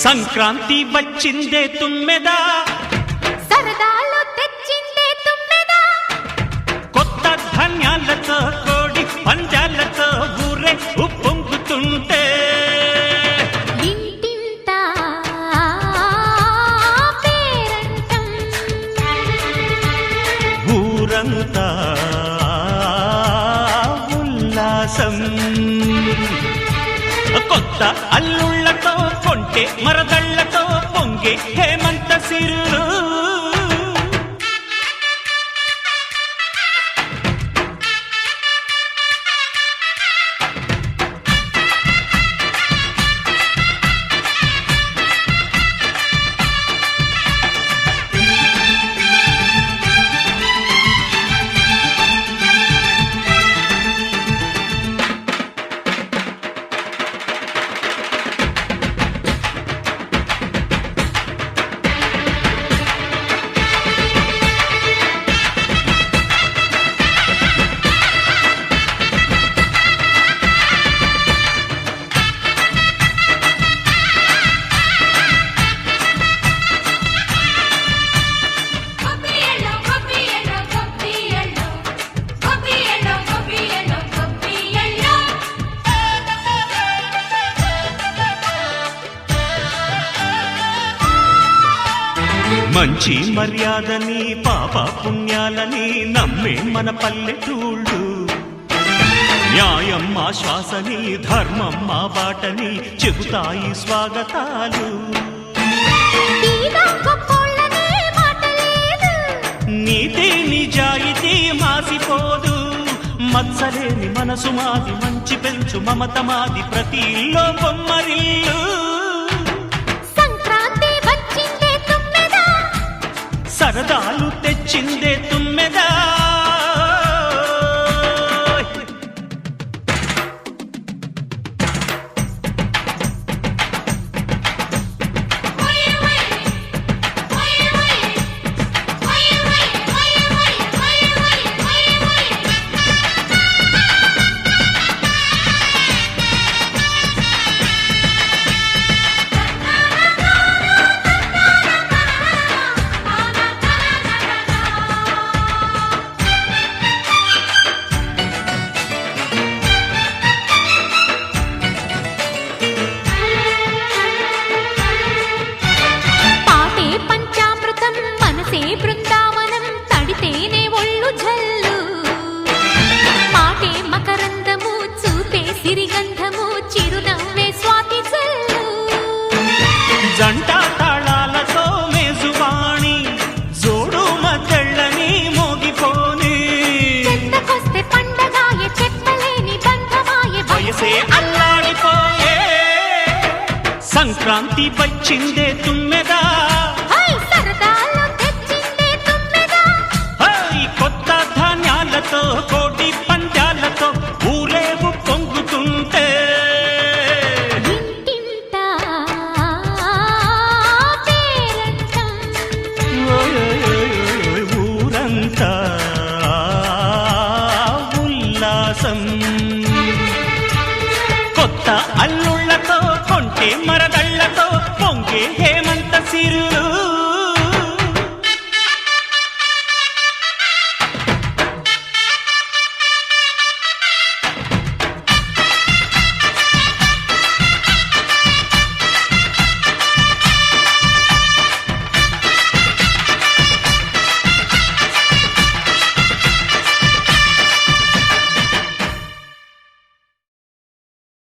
సంక్రాంతి వచ్చిందే తుమ్మెదా, సరదాలు తెచ్చిందే తుమ్మెదా, కొత్త ధాన్యాలతో కోడి పంజాలతో ఊరే ఉప్పొంగుతుంటే ఇంటింత పేరంటం, ఊరంతా ఉల్లాసం. కొత్త అల్లుళ్లతో కొంటే మరదళ్లతో పొంగే హేమంత సిరులు. మంచి మర్యాదని పాప పుణ్యాలని నమ్మే మన పల్లెటూళ్ళు, న్యాయం మా శ్వాసని ధర్మం మా బాటని చెబుతాయి స్వాగతాలు. నీతి నిజాయితీ మాసిపోదు, మత్సలేని మనసు మాది, మంచి పెంచు మమత మాది, ప్రతి ఇల్లో బొమ్మరిల్లు. సరదాలు తెచ్చిందే తుమ్మెదా, బృందావనం తడితేనే ఒళ్ళు జల్లు, మాటే మకరందము చూపే సిరిగంధము, చిరునవ్వే స్వాతి జల్లు. జంట తాళాలతో మేజువాణి జోడు మద్దళ్ళని మోగిపోని, చెంతకొస్తే పండగాయే చెప్పలేని బంధమాయే, వయసే అల్లాడిపోయే. సంక్రాంతి వచ్చిందే తుమ్మెదా, కోటి పంజాలతో ఊరేగు పొంగుతుంటే ఇంటింత పేరంటం, ఊరంతా ఉల్లాసం. కొత్త అల్లుళ్లతో కొంటే మరదళ్లతో పొంగే